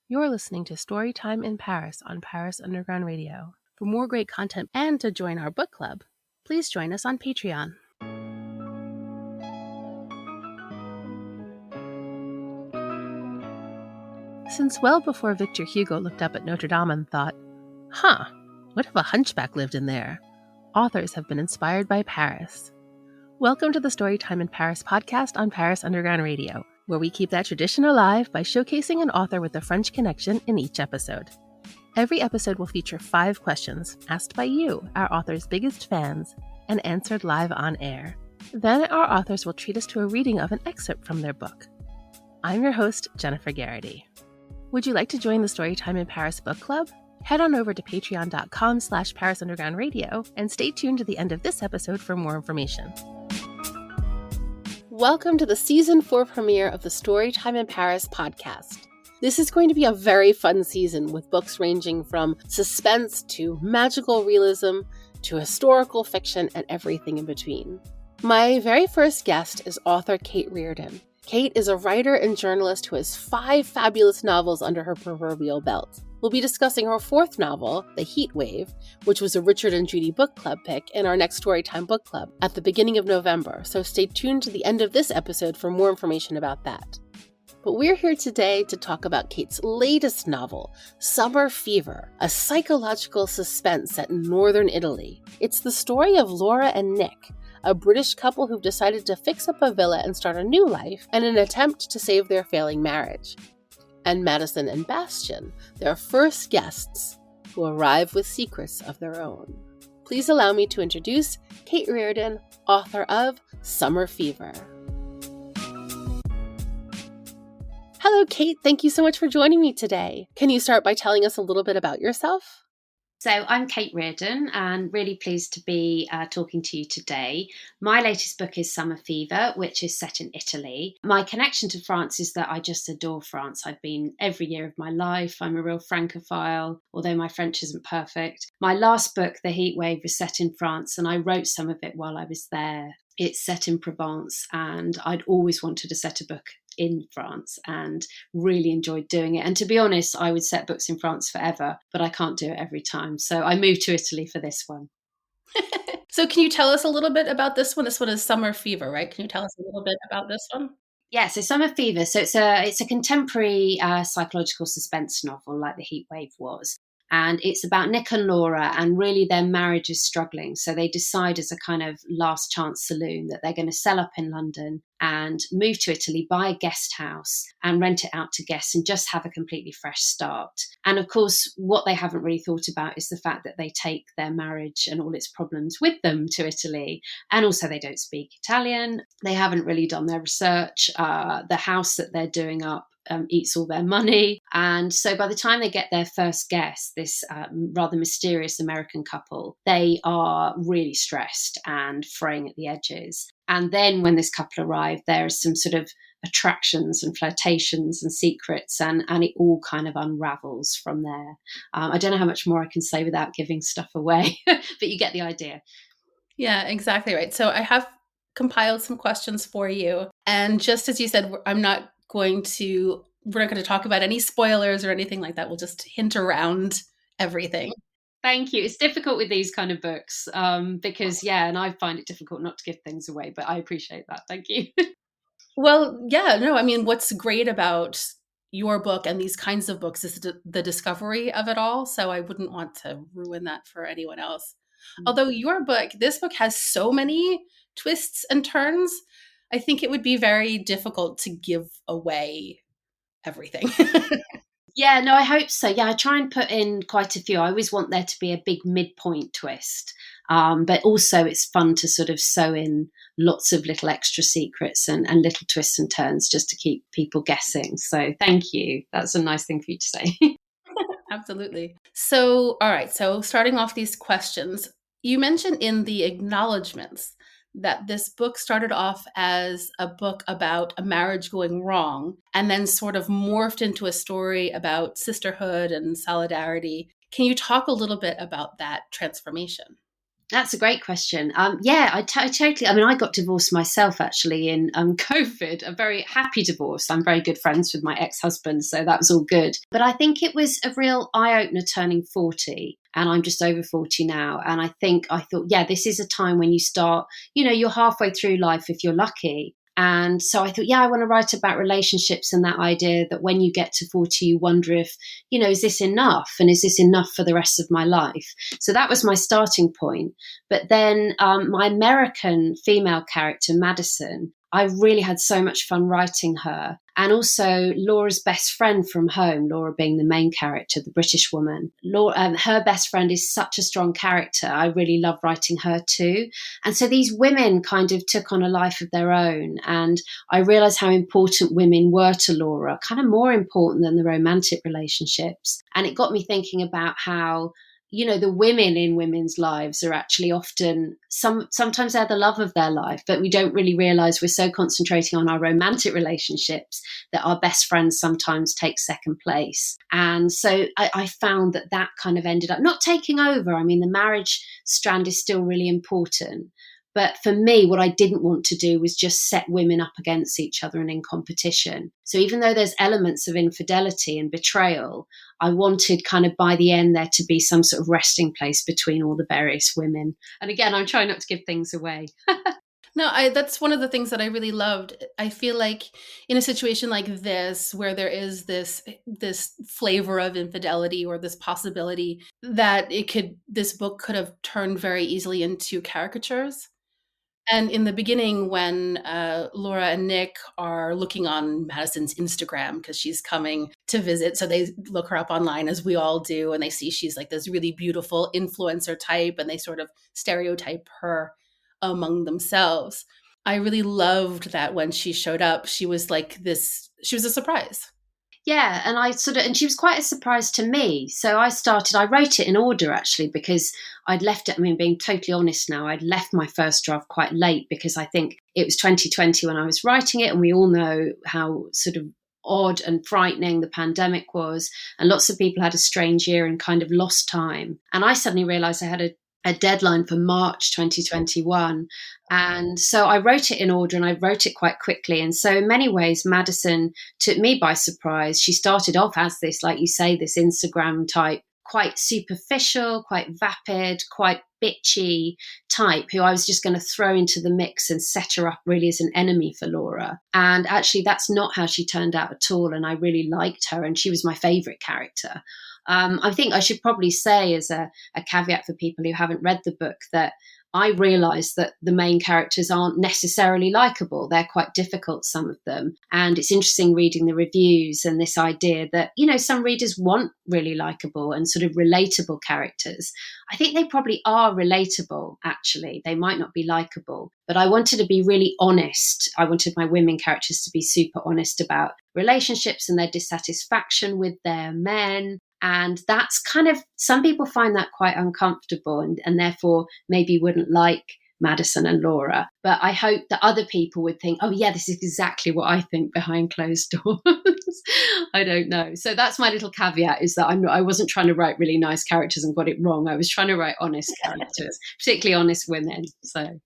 You're listening to Storytime in Paris on Paris Underground Radio. For more great content and to join our book club, please join us on Patreon. Since well before Victor Hugo looked up at Notre Dame and thought, what if a hunchback lived in there? Authors have been inspired by Paris. Welcome to the Storytime in Paris podcast on Paris Underground Radio, where we keep that tradition alive by showcasing an author with a French connection in each episode. Every episode will feature 5 questions asked by you, our author's biggest fans, and answered live on air. Then our authors will treat us to a reading of an excerpt from their book. I'm your host, Jennifer Garrity. Would you like to join the Storytime in Paris book club? Head on over to patreon.com/Paris Underground Radio and stay tuned to the end of this episode for more information. Welcome to the Season 4 premiere of the Storytime in Paris podcast. This is going to be a very fun season with books ranging from suspense to magical realism to historical fiction and everything in between. My very first guest is author Kate Riordan. Kate is a writer and journalist who has 5 fabulous novels under her proverbial belt. We'll be discussing her 4th novel, The Heatwave, which was a Richard and Judy book club pick in our next Storytime Book Club at the beginning of November, so stay tuned to the end of this episode for more information about that. But we're here today to talk about Kate's latest novel, Summer Fever, a psychological suspense set in northern Italy. It's the story of Laura and Nick, a British couple who've decided to fix up a villa and start a new life in an attempt to save their failing marriage. And Madison and Bastien, their first guests, who arrive with secrets of their own. Please allow me to introduce Kate Riordan, author of Summer Fever. Hello, Kate. Thank you so much for joining me today. Can you start by telling us a little bit about yourself? So I'm Kate Riordan and really pleased to be talking to you today. My latest book is Summer Fever, which is set in Italy. My connection to France is that I just adore France. I've been every year of my life. I'm a real Francophile, although my French isn't perfect. My last book, The Heatwave, was set in France and I wrote some of it while I was there. It's set in Provence and I'd always wanted to set a book in France and really enjoyed doing it. And to be honest, I would set books in France forever, but I can't do it every time. So I moved to Italy for this one. So can you tell us a little bit about this one? This one is Summer Fever, right? Can you tell us a little bit about this one? Yeah, so Summer Fever. So it's a contemporary psychological suspense novel like The Heatwave was. And it's about Nick and Laura, and really their marriage is struggling. So they decide as a kind of last chance saloon that they're going to sell up in London and move to Italy, buy a guest house and rent it out to guests and just have a completely fresh start. And of course, what they haven't really thought about is the fact that they take their marriage and all its problems with them to Italy. And also they don't speak Italian. They haven't really done their research. The house that they're doing up eats all their money. And so by the time they get their first guest, this rather mysterious American couple, they are really stressed and fraying at the edges. And then when this couple arrive, there are some sort of attractions and flirtations and secrets, and it all kind of unravels from there. I don't know how much more I can say without giving stuff away, but you get the idea. Yeah, exactly right. So I have compiled some questions for you. And just as you said, we're not going to talk about any spoilers or anything like that. We'll just hint around everything. Thank you. It's difficult with these kind of books because, and I find it difficult not to give things away, but I appreciate that. Thank you. Well, yeah, no, I mean, what's great about your book and these kinds of books is the discovery of it all. So I wouldn't want to ruin that for anyone else. Mm-hmm. Although this book has so many twists and turns, I think it would be very difficult to give away everything. Yeah, no, I hope so. Yeah, I try and put in quite a few. I always want there to be a big midpoint twist. But also it's fun to sort of sew in lots of little extra secrets and little twists and turns just to keep people guessing. So thank you. That's a nice thing for you to say. Absolutely. So, all right. So starting off these questions, you mentioned in the acknowledgements that this book started off as a book about a marriage going wrong and then sort of morphed into a story about sisterhood and solidarity. Can you talk a little bit about that transformation? That's a great question. Yeah, I totally. I mean, I got divorced myself actually in COVID. A very happy divorce. I'm very good friends with my ex-husband, so that was all good. But I think it was a real eye-opener turning 40, and I'm just over 40 now. And I thought, yeah, this is a time when you start. You're halfway through life if you're lucky. And so I thought, yeah, I want to write about relationships and that idea that when you get to 40, you wonder if, is this enough? And is this enough for the rest of my life? So that was my starting point. But then my American female character, Madison, I really had so much fun writing her. And also Laura's best friend from home, Laura being the main character, the British woman. Her best friend is such a strong character. I really love writing her too. And so these women kind of took on a life of their own. And I realized how important women were to Laura, kind of more important than the romantic relationships. And it got me thinking about how the women in women's lives are actually often sometimes they're the love of their life, but we don't really realize we're so concentrating on our romantic relationships that our best friends sometimes take second place. And so I found that kind of ended up not taking over. I mean, the marriage strand is still really important. But for me, what I didn't want to do was just set women up against each other and in competition. So even though there's elements of infidelity and betrayal, I wanted kind of by the end there to be some sort of resting place between all the various women. And again, I'm trying not to give things away. No, that's one of the things that I really loved. I feel like in a situation like this, where there is this flavor of infidelity or this possibility that this book could have turned very easily into caricatures. And in the beginning, when Laura and Nick are looking on Madison's Instagram because she's coming to visit, so they look her up online as we all do, and they see she's like this really beautiful influencer type, and they sort of stereotype her among themselves. I really loved that when she showed up, she was like this, she was a surprise. Yeah, and she was quite a surprise to me. So I wrote it in order actually because I'd left it, I mean, being totally honest now, I'd left my first draft quite late because I think it was 2020 when I was writing it. And we all know how sort of odd and frightening the pandemic was. And lots of people had a strange year and kind of lost time. And I suddenly realized I had a deadline for March 2021. And so I wrote it in order and I wrote it quite quickly. And so in many ways, Madison took me by surprise. She started off as this, like you say, this Instagram type, quite superficial, quite vapid, quite bitchy type who I was just going to throw into the mix and set her up really as an enemy for Laura. And actually, that's not how she turned out at all. And I really liked her and she was my favorite character. I think I should probably say as a caveat for people who haven't read the book that I realised that the main characters aren't necessarily likeable. They're quite difficult, some of them. And it's interesting reading the reviews and this idea that, some readers want really likeable and sort of relatable characters. I think they probably are relatable, actually. They might not be likeable. But I wanted to be really honest. I wanted my women characters to be super honest about relationships and their dissatisfaction with their men. And that's kind of, some people find that quite uncomfortable and therefore maybe wouldn't like Madison and Laura. But I hope that other people would think, oh yeah, this is exactly what I think behind closed doors. I don't know. So that's my little caveat, is that I wasn't trying to write really nice characters and got it wrong. I was trying to write honest characters, particularly honest women. So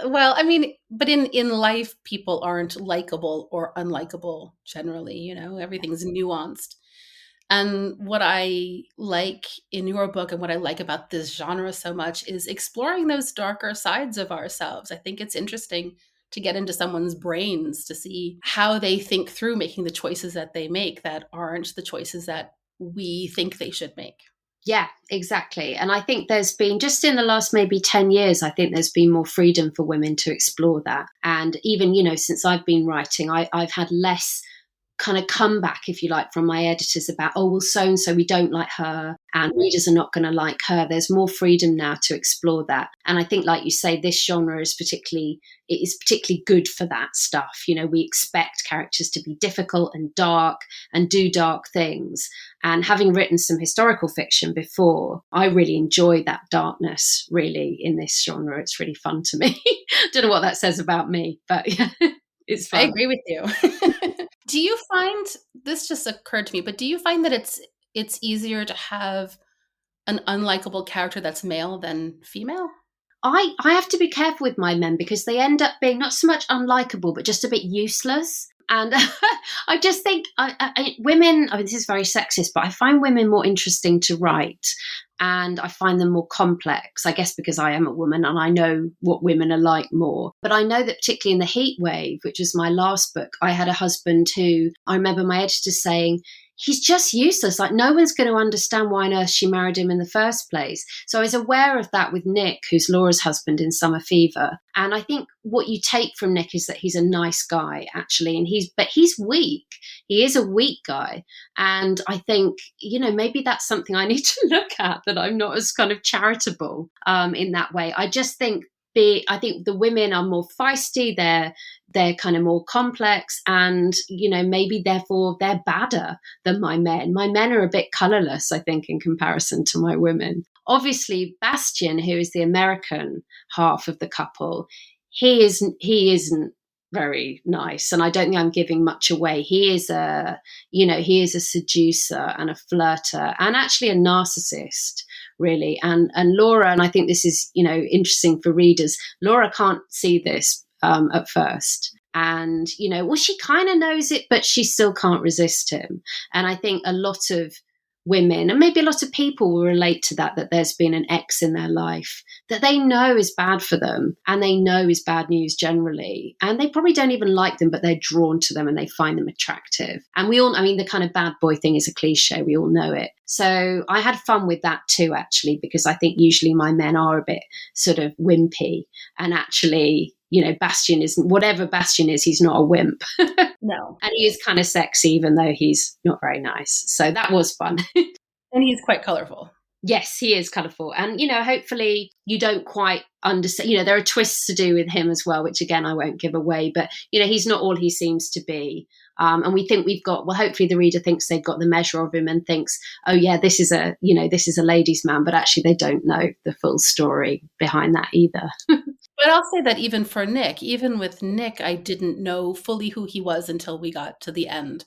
Well, I mean, but in life, people aren't likable or unlikable generally, everything's nuanced. And what I like in your book and what I like about this genre so much is exploring those darker sides of ourselves. I think it's interesting to get into someone's brains to see how they think through making the choices that they make that aren't the choices that we think they should make. Yeah, exactly. And I think there's been, just in the last maybe 10 years, I think there's been more freedom for women to explore that. And even, since I've been writing, I've had less kind of comeback, if you like, from my editors about, oh, well, so-and-so, we don't like her and readers are not going to like her. There's more freedom now to explore that. And I think, like you say, this genre is particularly good for that stuff. We expect characters to be difficult and dark and do dark things. And having written some historical fiction before, I really enjoy that darkness, really, in this genre. It's really fun to me. Don't know what that says about me, but yeah, it's fun. I agree with you. Do you find, this just occurred to me, but do you find that it's easier to have an unlikable character that's male than female? I have to be careful with my men because they end up being not so much unlikable, but just a bit useless. And I just think women, I mean, this is very sexist, but I find women more interesting to write and I find them more complex, I guess because I am a woman and I know what women are like more. But I know that particularly in the Heatwave, which was my last book, I had a husband who I remember my editor saying, he's just useless. Like, no one's going to understand why on earth she married him in the first place. So I was aware of that with Nick, who's Laura's husband in Summer Fever. And I think what you take from Nick is that he's a nice guy, actually. And he's weak. He is a weak guy. And I think, maybe that's something I need to look at, that I'm not as kind of charitable in that way. I just think I think the women are more feisty, they're kind of more complex, and maybe therefore they're badder than my men. My men are a bit colorless, I think, in comparison to my women. Obviously, Bastien, who is the American half of the couple, he isn't very nice, and I don't think I'm giving much away. He is a seducer and a flirter, and actually a narcissist, really. And Laura, and I think this is interesting for readers, Laura can't see this at first. And, she kind of knows it, but she still can't resist him. And I think a lot of women, and maybe a lot of people, will relate to that there's been an ex in their life that they know is bad for them and they know is bad news generally. And they probably don't even like them, but they're drawn to them and they find them attractive. And the kind of bad boy thing is a cliche. We all know it. So I had fun with that too, actually, because I think usually my men are a bit sort of wimpy, and actually, Bastien isn't, whatever Bastien is, he's not a wimp. No. And he is kind of sexy, even though he's not very nice. So that was fun. And he's quite colorful. Yes, he is colourful. And, hopefully you don't quite understand, there are twists to do with him as well, which again, I won't give away, but, he's not all he seems to be. And we think hopefully the reader thinks they've got the measure of him and thinks, oh yeah, this is a ladies' man, but actually they don't know the full story behind that either. But I'll say that even with Nick, I didn't know fully who he was until we got to the end.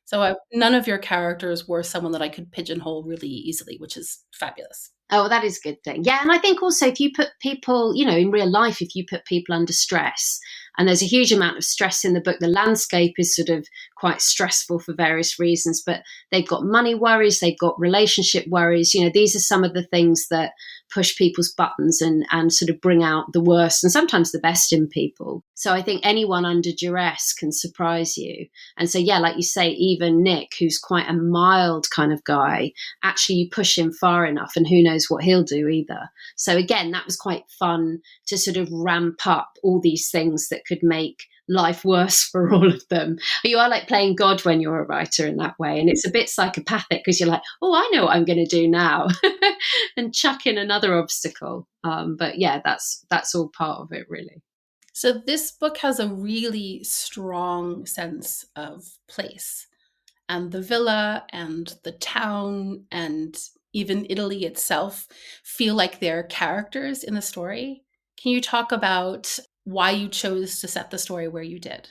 So none of your characters were someone that I could pigeonhole really easily, which is fabulous. Oh, that is a good thing. Yeah, and I think also if you put people, in real life, if you put people under stress, and there's a huge amount of stress in the book, the landscape is sort of quite stressful for various reasons, but they've got money worries, they've got relationship worries. These are some of the things that push people's buttons and sort of bring out the worst and sometimes the best in people. So I think anyone under duress can surprise you. And so, yeah, like you say, even Nick, who's quite a mild kind of guy, actually you push him far enough and who knows what he'll do either. So again, that was quite fun to sort of ramp up all these things that could make life worse for all of them. You are like playing God when you're a writer in that way. And it's a bit psychopathic because you're like, oh, I know what I'm going to do now and chuck in another obstacle. But yeah, that's all part of it, really. So this book has a really strong sense of place, and the villa and the town and even Italy itself feel like they're characters in the story. Can you talk about why you chose to set the story where you did?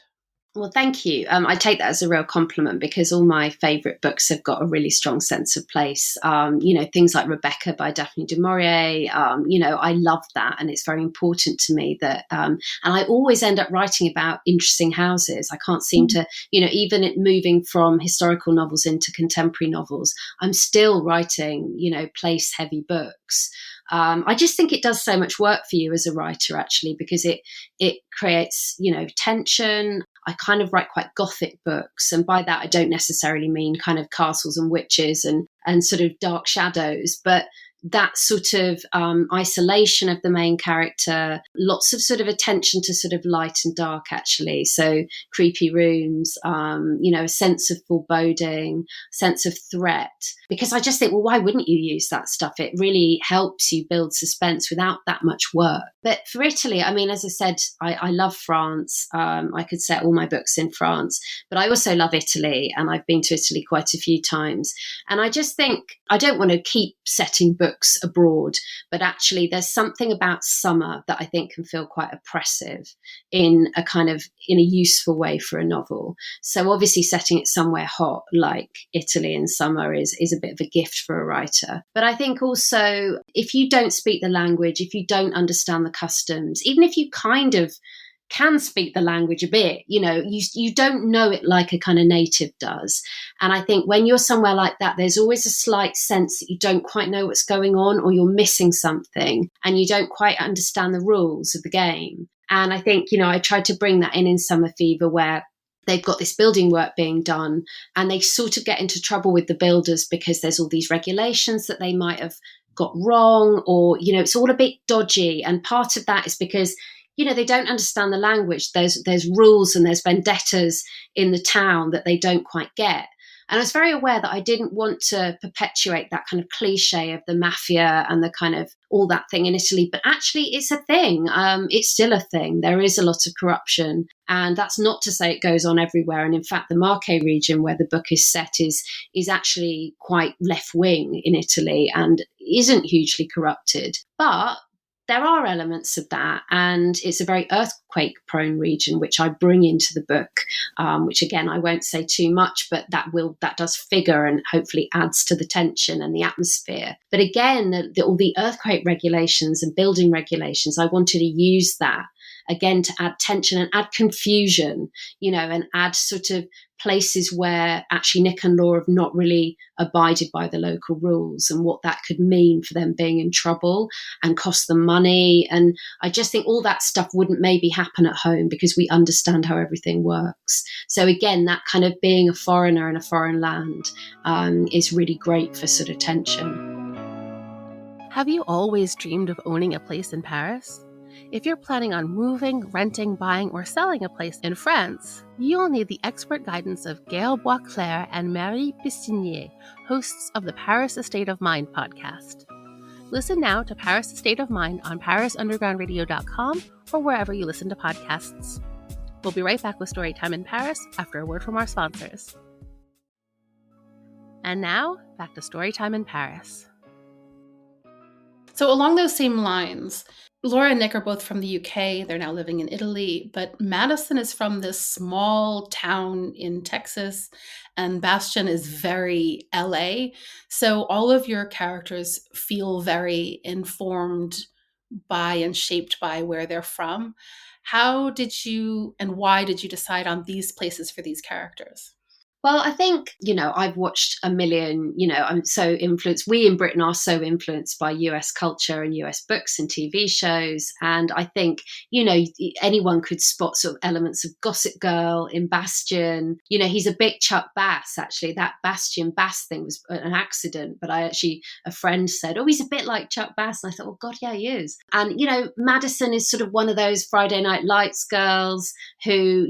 Well, thank you. I take that as a real compliment because all my favourite books have got a really strong sense of place. Things like Rebecca by Daphne du Maurier, I love that. And it's very important to me that, and I always end up writing about interesting houses. I can't seem to, even moving from historical novels into contemporary novels, I'm still writing, place heavy books. I just think it does so much work for you as a writer, actually, because it creates, tension. I kind of write quite Gothic books. And by that, I don't necessarily mean kind of castles and witches and sort of dark shadows, but that sort of isolation of the main character, lots of sort of attention to sort of light and dark, actually. So creepy rooms, a sense of foreboding, sense of threat. Because I just think, well, why wouldn't you use that stuff? It really helps you build suspense without that much work. But for Italy, I mean, as I said, I love France. I could set all my books in France, but I also love Italy, and I've been to Italy quite a few times. And I just think I don't want to keep setting books books abroad, but actually there's something about summer that I think can feel quite oppressive in a useful way for a novel. So obviously setting it somewhere hot like Italy in summer is a bit of a gift for a writer. But I think also, if you don't speak the language, if you don't understand the customs, even if you kind of can speak the language a bit, you don't know it like a kind of native does. And I think when you're somewhere like that, there's always a slight sense that you don't quite know what's going on, or you're missing something and you don't quite understand the rules of the game. And I think, I tried to bring that in Summer Fever, where they've got this building work being done and they sort of get into trouble with the builders because there's all these regulations that they might have got wrong, or, it's all a bit dodgy. And part of that is because they don't understand the language. There's rules and there's vendettas in the town that they don't quite get. And I was very aware that I didn't want to perpetuate that kind of cliche of the mafia and the kind of all that thing in Italy. But actually, it's a thing. It's still a thing. There is a lot of corruption. And that's not to say it goes on everywhere. And in fact, the Marche region where the book is set is actually quite left-wing in Italy and isn't hugely corrupted. But there are elements of that, and it's a very earthquake-prone region, which I bring into the book, which again, I won't say too much, but that does figure and hopefully adds to the tension and the atmosphere. But again, all the earthquake regulations and building regulations, I wanted to use that again to add tension and add confusion, and add sort of places where actually Nick and Laura have not really abided by the local rules, and what that could mean for them being in trouble and cost them money. And I just think all that stuff wouldn't maybe happen at home because we understand how everything works. So again, that kind of being a foreigner in a foreign land is really great for sort of tension. Have you always dreamed of owning a place in Paris? If you're planning on moving, renting, buying, or selling a place in France, you'll need the expert guidance of Gail Boisclair and Marie Pistinier, hosts of the Paris Estate of Mind podcast. Listen now to Paris Estate of Mind on parisundergroundradio.com or wherever you listen to podcasts. We'll be right back with Storytime in Paris after a word from our sponsors. And now, back to Storytime in Paris. So along those same lines, Laura and Nick are both from the UK. They're now living in Italy, but Madison is from this small town in Texas, and Bastien is very LA. So all of your characters feel very informed by and shaped by where they're from. How did you and why did you decide on these places for these characters? Well, I think, I've watched a million, I'm so influenced. We in Britain are so influenced by US culture and US books and TV shows. And I think, anyone could spot sort of elements of Gossip Girl in Bastien. He's a bit Chuck Bass, actually. That Bastien Bass thing was an accident. But a friend said, oh, he's a bit like Chuck Bass. And I thought, oh, God, yeah, he is. And, Madison is sort of one of those Friday Night Lights girls who,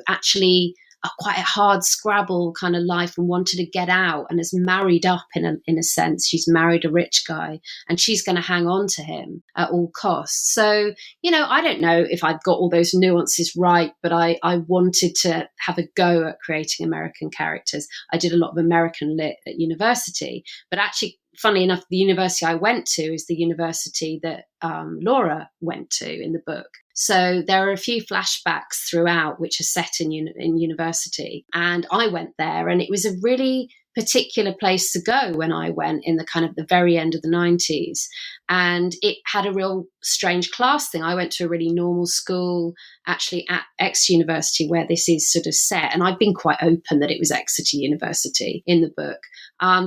actually quite a hard scrabble kind of life and wanted to get out, and is married up in a sense. She's married a rich guy and she's going to hang on to him at all costs. So, I don't know if I've got all those nuances right, but I wanted to have a go at creating American characters. I did a lot of American lit at university, but actually, funnily enough, the university I went to is the university that Laura went to in the book. So there are a few flashbacks throughout which are set in university. And I went there, and it was a really particular place to go when I went in the kind of the very end of the 90s. And it had a real strange class thing. I went to a really normal school, actually at Exeter University, where this is sort of set. And I've been quite open that it was Exeter University in the book.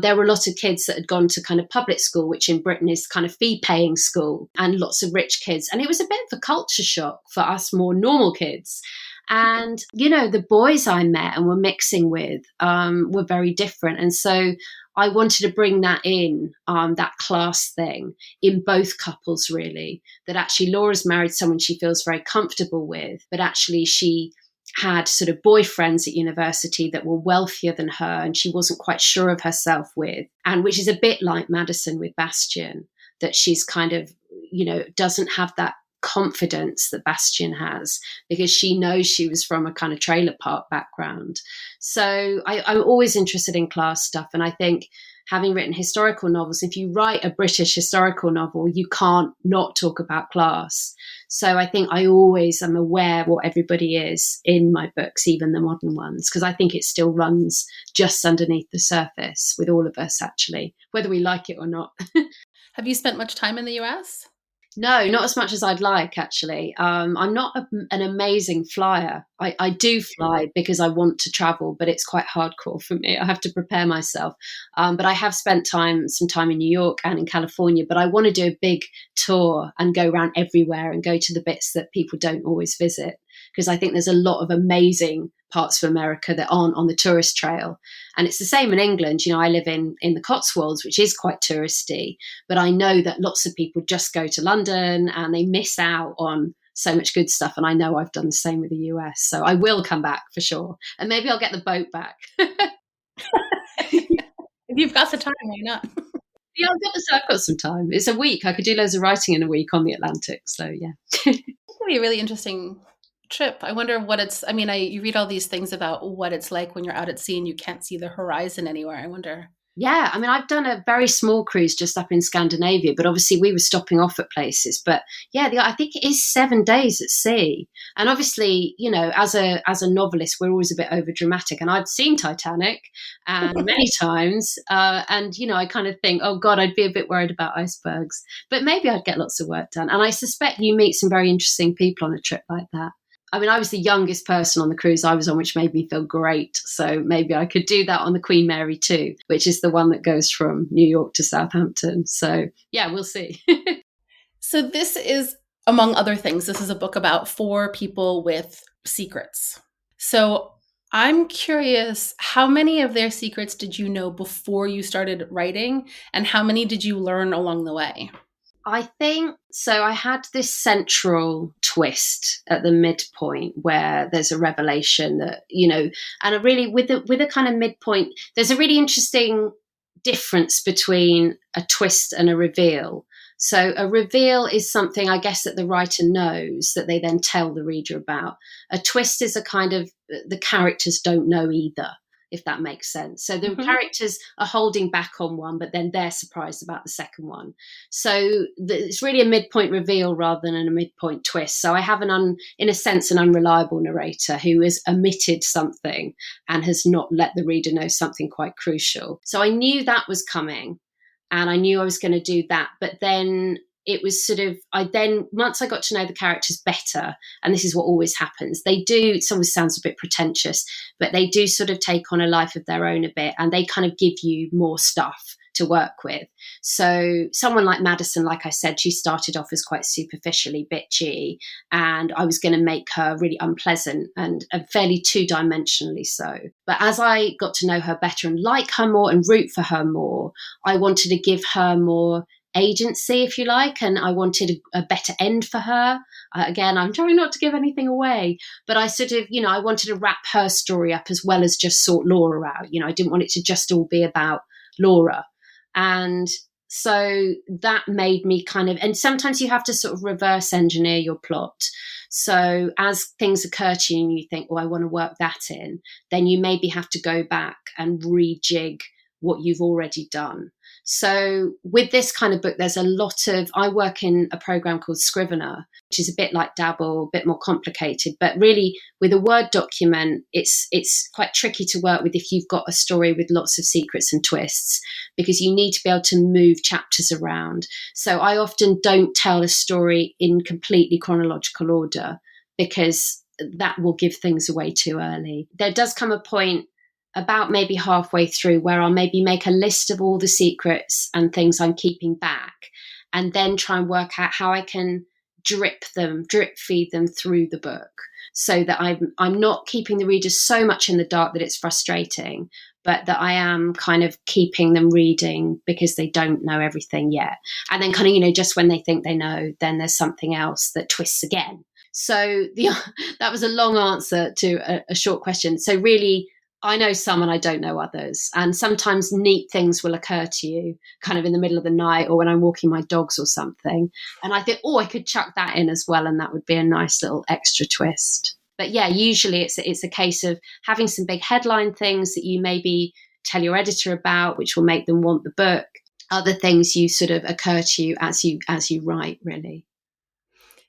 There were a lot of kids that had gone to kind of public school, which in Britain is kind of fee-paying school, and lots of rich kids. And it was a bit of a culture shock for us more normal kids. And, the boys I met and were mixing with were very different. And so I wanted to bring that in, that class thing in both couples, really, that actually Laura's married someone she feels very comfortable with, but actually she had sort of boyfriends at university that were wealthier than her and she wasn't quite sure of herself with, and which is a bit like Madison with Bastien, that she's kind of, doesn't have that confidence that Bastien has, because she knows she was from a kind of trailer park background. So I'm always interested in class stuff. And I think, having written historical novels, if you write a British historical novel, you can't not talk about class. So I think I always am aware what everybody is in my books, even the modern ones, because I think it still runs just underneath the surface with all of us, actually, whether we like it or not. Have you spent much time in the US? No, not as much as I'd like, actually. I'm not an amazing flyer. I do fly because I want to travel, but it's quite hardcore for me. I have to prepare myself. But I have spent some time in New York and in California, but I want to do a big tour and go around everywhere and go to the bits that people don't always visit, because I think there's a lot of amazing parts of America that aren't on the tourist trail. And it's the same in England. You know, I live in the Cotswolds, which is quite touristy, but I know that lots of people just go to London and they miss out on so much good stuff. And I know I've done the same with the US. So I will come back for sure. And maybe I'll get the boat back. If you've got the time, why not? Yeah, I've got some time. It's a week. I could do loads of writing in a week on the Atlantic. So yeah. It could be a really interesting trip. I wonder what it's, I mean, you read all these things about what it's like when you're out at sea and you can't see the horizon anywhere. I wonder. Yeah, I mean, I've done a very small cruise just up in Scandinavia, but obviously we were stopping off at places. But yeah, I think it is 7 days at sea. And obviously, you know, as a novelist, we're always a bit over dramatic. And I've seen Titanic many times. And, you know, I kind of think, oh, God, I'd be a bit worried about icebergs. But maybe I'd get lots of work done. And I suspect you meet some very interesting people on a trip like that. I mean, I was the youngest person on the cruise I was on, which made me feel great. So maybe I could do that on the Queen Mary too, which is the one that goes from New York to Southampton. So yeah, we'll see. So this is, among other things, this is a book about 4 people with secrets. So I'm curious, how many of their secrets did you know before you started writing, and how many did you learn along the way? I think so. I had this central twist at the midpoint where there's a revelation that, you know, and with a kind of midpoint, there's a really interesting difference between a twist and a reveal. So a reveal is something, I guess, that the writer knows that they then tell the reader about. A twist is a kind of, the characters don't know either, if that makes sense. So the characters are holding back on one, but then they're surprised about the second one. So it's really a midpoint reveal rather than a midpoint twist. So I have in a sense, an unreliable narrator who has omitted something and has not let the reader know something quite crucial. So I knew that was coming and I knew I was going to do that. But then it was sort of, once I got to know the characters better, and this is what always happens, it always sounds a bit pretentious, but they do sort of take on a life of their own a bit, and they kind of give you more stuff to work with. So someone like Madison, like I said, she started off as quite superficially bitchy, and I was going to make her really unpleasant and fairly two-dimensionally so. But as I got to know her better and like her more and root for her more, I wanted to give her more agency, if you like, and I wanted a better end for her. Again, I'm trying not to give anything away, but I sort of, I wanted to wrap her story up as well as just sort Laura out. I didn't want it to just all be about Laura. And so that made me and sometimes you have to sort of reverse engineer your plot. So as things occur to you and you think, I want to work that in, then you maybe have to go back and rejig what you've already done. So with this kind of book, there's a lot of, I work in a program called Scrivener, which is a bit like Dabble, a bit more complicated, but really with a Word document, it's quite tricky to work with if you've got a story with lots of secrets and twists, because you need to be able to move chapters around. So I often don't tell a story in completely chronological order, because that will give things away too early. There does come a point about maybe halfway through where I'll maybe make a list of all the secrets and things I'm keeping back, and then try and work out how I can drip feed them through the book, so that I'm not keeping the readers so much in the dark that it's frustrating, but that I am kind of keeping them reading because they don't know everything yet. And then just when they think they know, then there's something else that twists again. So that was a long answer to a short question. So really, I know some and I don't know others. And sometimes neat things will occur to you kind of in the middle of the night or when I'm walking my dogs or something. And I think, oh, I could chuck that in as well. And that would be a nice little extra twist. But yeah, usually it's a case of having some big headline things that you maybe tell your editor about, which will make them want the book. Other things you sort of occur to you as you write, really.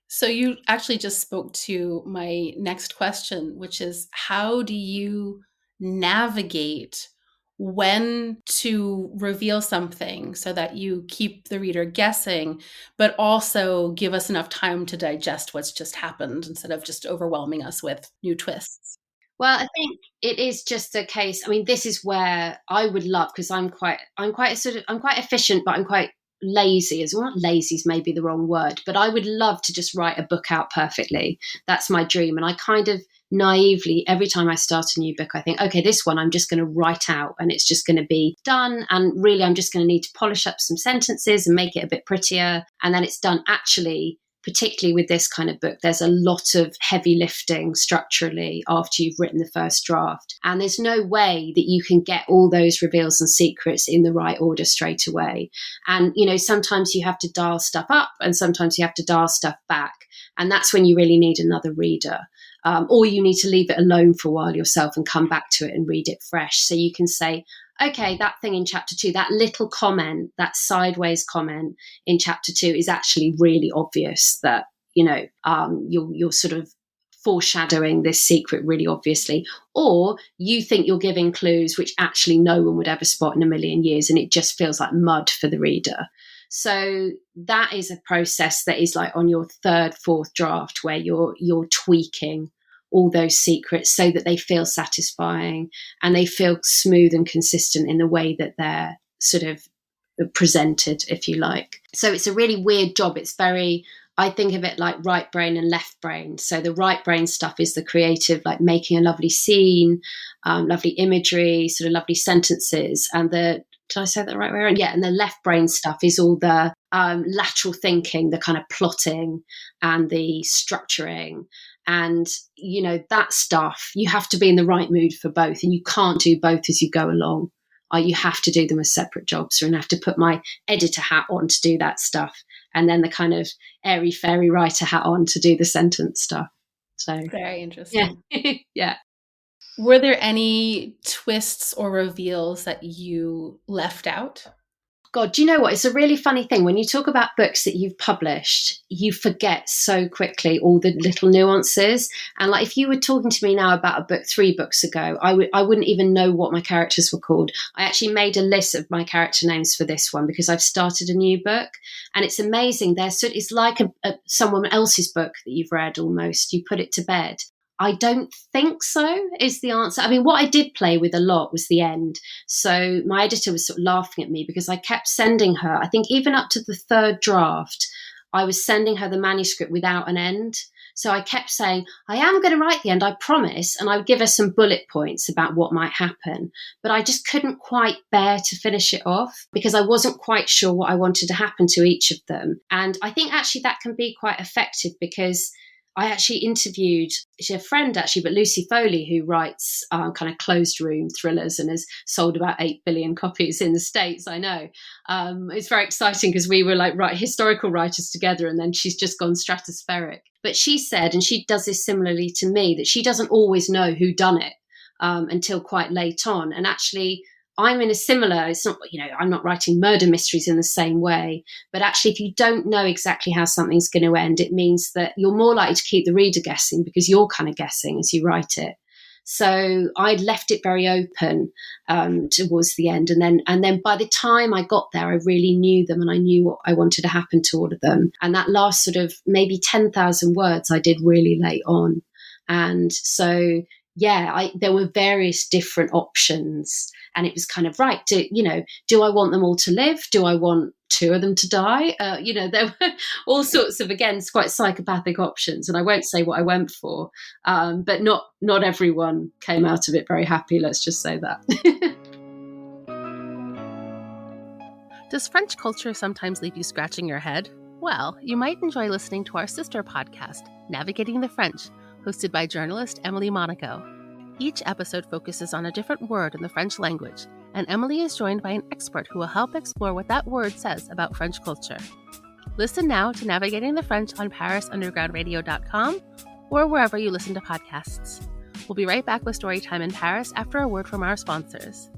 So you actually just spoke to my next question, which is how do you navigate when to reveal something so that you keep the reader guessing, but also give us enough time to digest what's just happened instead of just overwhelming us with new twists? Well, I think it is just a case. I mean, this is where I would love, because I'm quite efficient, but I'm quite lazy as well. Lazy is maybe the wrong word, but I would love to just write a book out perfectly. That's my dream. And I kind of naively, every time I start a new book, I think, okay, this one I'm just going to write out and it's just going to be done. And really, I'm just going to need to polish up some sentences and make it a bit prettier. And then it's done. Actually, particularly with this kind of book, there's a lot of heavy lifting structurally after you've written the first draft. And there's no way that you can get all those reveals and secrets in the right order straight away. And, you know, sometimes you have to dial stuff up and sometimes you have to dial stuff back. And that's when you really need another reader. Or you need to leave it alone for a while yourself and come back to it and read it fresh. So you can say, okay, that thing in chapter 2, that little comment, that sideways comment in chapter 2 is actually really obvious that, you know, you're sort of foreshadowing this secret really obviously. Or you think you're giving clues which actually no one would ever spot in a million years and it just feels like mud for the reader. So that is a process that is like on your third, fourth draft where you're tweaking all those secrets so that they feel satisfying and they feel smooth and consistent in the way that they're sort of presented, if you like. So it's a really weird job. It's very, I think of it like right brain and left brain. So the right brain stuff is the creative, like making a lovely scene, lovely imagery, sort of lovely sentences. And did I say that the right way around? Yeah. And the left brain stuff is all the lateral thinking, the kind of plotting and the structuring. And, you know, that stuff, you have to be in the right mood for both. And you can't do both as you go along. You have to do them as separate jobs. And I have to put my editor hat on to do that stuff. And then the kind of airy fairy writer hat on to do the sentence stuff. So very interesting. Yeah. Yeah. Were there any twists or reveals that you left out? God, do you know what? It's a really funny thing. When you talk about books that you've published, you forget so quickly all the little nuances. And like, if you were talking to me now about a book 3 books ago, I wouldn't even know what my characters were called. I actually made a list of my character names for this one because I've started a new book. And it's amazing. It's like someone else's book that you've read almost. You put it to bed. I don't think so is the answer. I mean, what I did play with a lot was the end. So my editor was sort of laughing at me because I kept sending her, I think even up to the third draft, I was sending her the manuscript without an end. So I kept saying, I am going to write the end, I promise. And I would give her some bullet points about what might happen. But I just couldn't quite bear to finish it off because I wasn't quite sure what I wanted to happen to each of them. And I think actually that can be quite effective because I actually interviewed a friend, actually, but Lucy Foley, who writes kind of closed room thrillers and has sold about 8 billion copies in the States, I know. It's very exciting because we were like historical writers together and then she's just gone stratospheric. But she said, and she does this similarly to me, that she doesn't always know who done it until quite late on. And actually, I'm in a similar, it's not, you know, I'm not writing murder mysteries in the same way, but actually if you don't know exactly how something's going to end, it means that you're more likely to keep the reader guessing because you're kind of guessing as you write it. So I left it very open towards the end. And then by the time I got there, I really knew them and I knew what I wanted to happen to all of them. And that last sort of maybe 10,000 words I did really late on. And so, yeah, there were various different options. And it was kind of, right, do I want them all to live? Do I want 2 of them to die? There were all sorts of, again, quite psychopathic options. And I won't say what I went for, but not everyone came out of it very happy. Let's just say that. Does French culture sometimes leave you scratching your head? Well, you might enjoy listening to our sister podcast, Navigating the French, hosted by journalist Emily Monaco. Each episode focuses on a different word in the French language, and Emily is joined by an expert who will help explore what that word says about French culture. Listen now to Navigating the French on ParisUndergroundRadio.com or wherever you listen to podcasts. We'll be right back with Storytime in Paris after a word from our sponsors.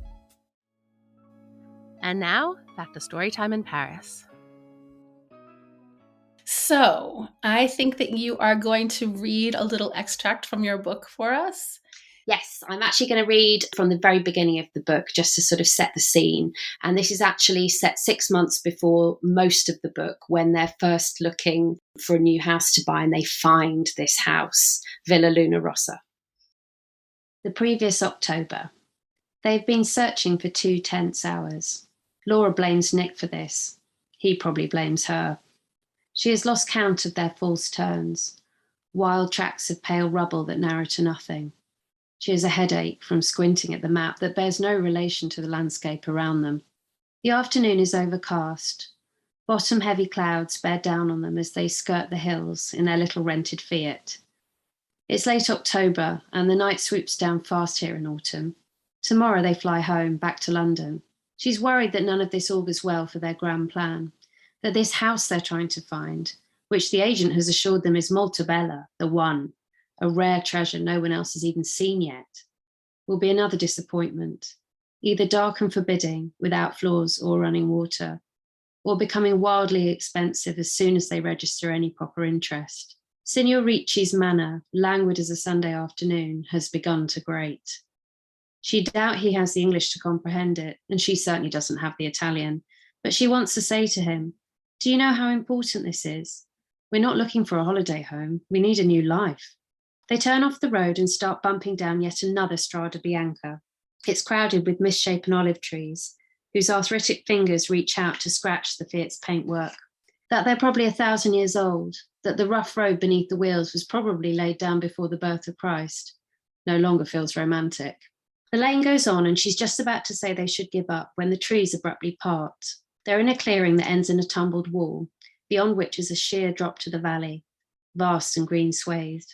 And now, back to Storytime in Paris. So, I think that you are going to read a little extract from your book for us. Yes, I'm actually going to read from the very beginning of the book just to sort of set the scene. And this is actually set 6 months before most of the book, when they're first looking for a new house to buy and they find this house, Villa Luna Rossa. The previous October. They've been searching for 2 tense hours. Laura blames Nick for this. He probably blames her. She has lost count of their false turns, wild tracts of pale rubble that narrow to nothing. She has a headache from squinting at the map that bears no relation to the landscape around them. The afternoon is overcast. Bottom-heavy clouds bear down on them as they skirt the hills in their little rented Fiat. It's late October, and the night swoops down fast here in autumn. Tomorrow they fly home, back to London. She's worried that none of this augurs well for their grand plan, that this house they're trying to find, which the agent has assured them is Molto Bella, the one, a rare treasure no one else has even seen yet, will be another disappointment, either dark and forbidding, without floors or running water, or becoming wildly expensive as soon as they register any proper interest. Signor Ricci's manner, languid as a Sunday afternoon, has begun to grate. She doubt he has the English to comprehend it, and she certainly doesn't have the Italian, but she wants to say to him, "Do you know how important this is? We're not looking for a holiday home. We need a new life." They turn off the road and start bumping down yet another Strada Bianca. It's crowded with misshapen olive trees, whose arthritic fingers reach out to scratch the Fiat's paintwork. That they're probably 1,000 years old, that the rough road beneath the wheels was probably laid down before the birth of Christ, no longer feels romantic. The lane goes on, and she's just about to say they should give up when the trees abruptly part. They're in a clearing that ends in a tumbled wall, beyond which is a sheer drop to the valley, vast and green swathed.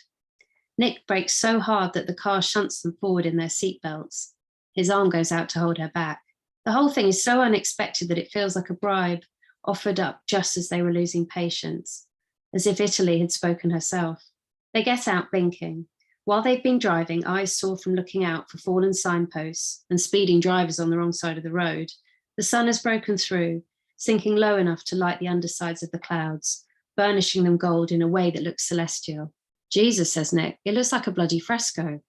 Nick brakes so hard that the car shunts them forward in their seatbelts. His arm goes out to hold her back. The whole thing is so unexpected that it feels like a bribe offered up just as they were losing patience, as if Italy had spoken herself. They get out blinking. While they've been driving, eyes sore from looking out for fallen signposts and speeding drivers on the wrong side of the road, the sun has broken through, sinking low enough to light the undersides of the clouds, burnishing them gold in a way that looks celestial. "Jesus," says Nick, "it looks like a bloody fresco.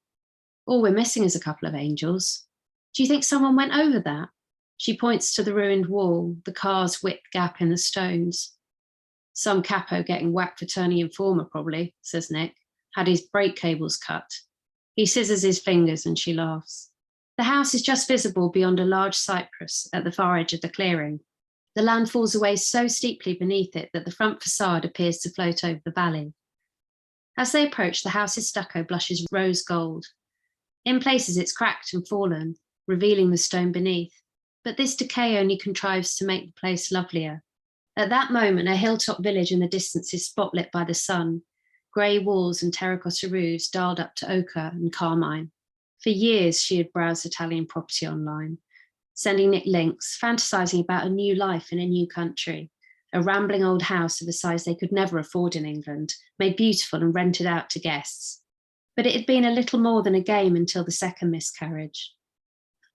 All we're missing is a couple of angels. Do you think someone went over that?" She points to the ruined wall, the car's whipped gap in the stones. "Some capo getting whacked for turning informer, probably," says Nick. "Had his brake cables cut." He scissors his fingers and she laughs. The house is just visible beyond a large cypress at the far edge of the clearing. The land falls away so steeply beneath it that the front facade appears to float over the valley. As they approach, the house's stucco blushes rose gold. In places it's cracked and fallen, revealing the stone beneath, but this decay only contrives to make the place lovelier. At that moment, a hilltop village in the distance is spotlit by the sun, grey walls and terracotta roofs dialed up to ochre and carmine. For years, she had browsed Italian property online, sending Nick links, fantasizing about a new life in a new country, a rambling old house of a size they could never afford in England, made beautiful and rented out to guests. But it had been a little more than a game until the second miscarriage.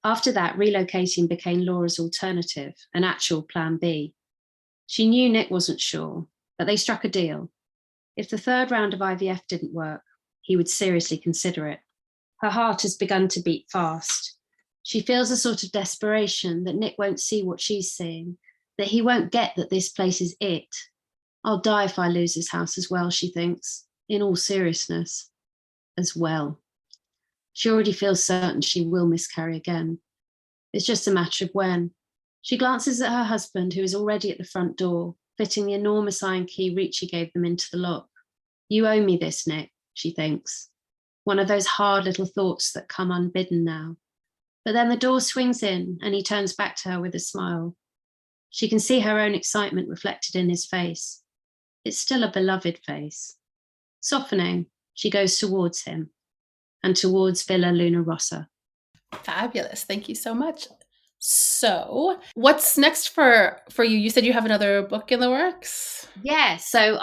After that, relocating became Laura's alternative, an actual plan B. She knew Nick wasn't sure, but they struck a deal. If the third round of IVF didn't work, he would seriously consider it. Her heart has begun to beat fast. She feels a sort of desperation that Nick won't see what she's seeing, that he won't get that this place is it. "I'll die if I lose this house as well," she thinks, in all seriousness. As well. She already feels certain she will miscarry again. It's just a matter of when. She glances at her husband, who is already at the front door, fitting the enormous iron key Ricci gave them into the lock. "You owe me this, Nick," she thinks. One of those hard little thoughts that come unbidden now. But then the door swings in and he turns back to her with a smile. She can see her own excitement reflected in his face. It's still a beloved face. Softening, she goes towards him. and towards Villa Luna Rossa. Fabulous. Thank you so much. So what's next for you? You said you have another book in the works? Yeah, so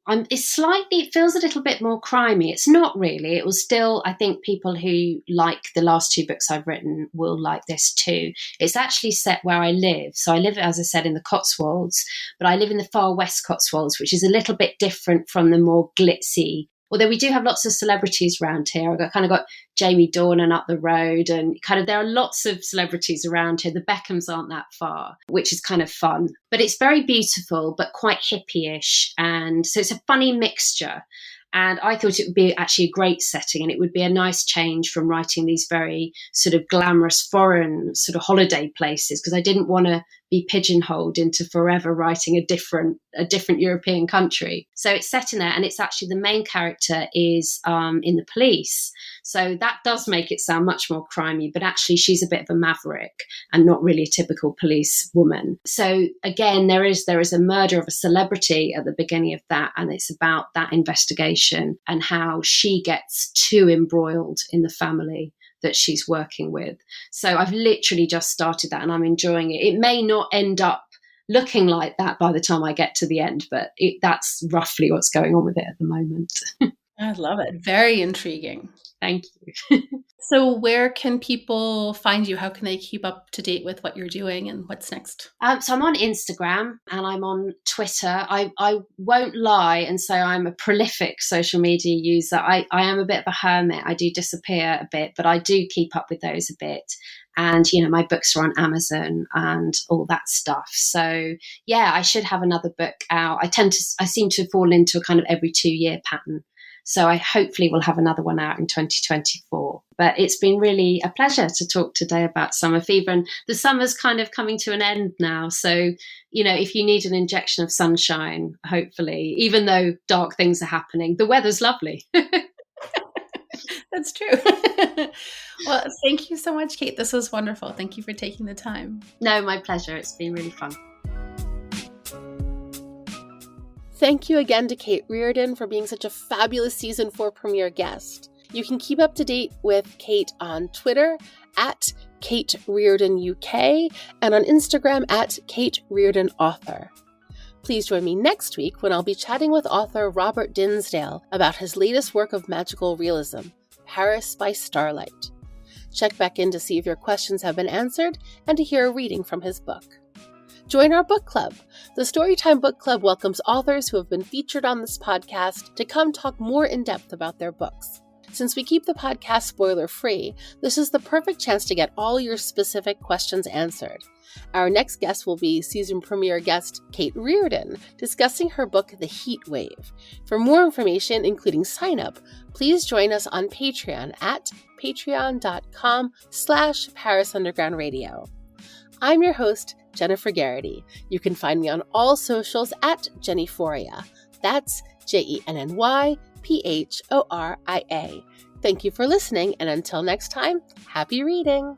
it feels a little bit more crimey. It's not really. It will still, I think people who like the last 2 books I've written will like this too. It's actually set where I live. So I live, as I said, in the Cotswolds, but I live in the far west Cotswolds, which is a little bit different from the more glitzy. Although we do have lots of celebrities around here. I've got Jamie Dornan up the road, and there are lots of celebrities around here. The Beckhams aren't that far, which is kind of fun. But it's very beautiful, but quite hippie-ish. And so it's a funny mixture. And I thought it would be actually a great setting, and it would be a nice change from writing these very sort of glamorous foreign sort of holiday places, because I didn't want to be pigeonholed into forever writing a different European country. So it's set in there, and it's actually the main character is in the police. So that does make it sound much more crimey, but actually she's a bit of a maverick and not really a typical police woman. So again, there is a murder of a celebrity at the beginning of that, and it's about that investigation and how she gets too embroiled in the family that she's working with. So I've literally just started that and I'm enjoying it. It may not end up looking like that by the time I get to the end, but that's roughly what's going on with it at the moment. I love it. Very intriguing. Thank you. So where can people find you? How can they keep up to date with what you're doing and what's next? So I'm on Instagram and I'm on Twitter. I won't lie and say I'm a prolific social media user. I am a bit of a hermit. I do disappear a bit, but I do keep up with those a bit. And, my books are on Amazon and all that stuff. So, yeah, I should have another book out. I seem to fall into a kind of every 2-year pattern. So I hopefully will have another one out in 2024. But it's been really a pleasure to talk today about summer fever. And the summer's kind of coming to an end now. So, if you need an injection of sunshine, hopefully, even though dark things are happening, the weather's lovely. That's true. Well, thank you so much, Kate. This was wonderful. Thank you for taking the time. No, my pleasure. It's been really fun. Thank you again to Kate Riordan for being such a fabulous season 4 premiere guest. You can keep up to date with Kate on Twitter at Kate Riordan UK and on Instagram at Kate Riordan Author. Please join me next week when I'll be chatting with author Robert Dinsdale about his latest work of magical realism, Paris by Starlight. Check back in to see if your questions have been answered and to hear a reading from his book. Join our book club. The Storytime Book Club welcomes authors who have been featured on this podcast to come talk more in depth about their books. Since we keep the podcast spoiler-free, this is the perfect chance to get all your specific questions answered. Our next guest will be season premiere guest Kate Riordan, discussing her book, The Heatwave. For more information, including sign-up, please join us on Patreon at patreon.com/Paris Underground Radio. I'm your host, Jennifer Garrity. You can find me on all socials at Jennyphoria. That's JennyPhoria. Thank you for listening, and until next time, happy reading!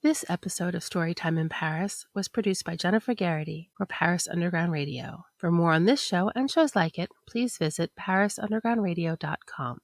This episode of Storytime in Paris was produced by Jennifer Garrity for Paris Underground Radio. For more on this show and shows like it, please visit parisundergroundradio.com.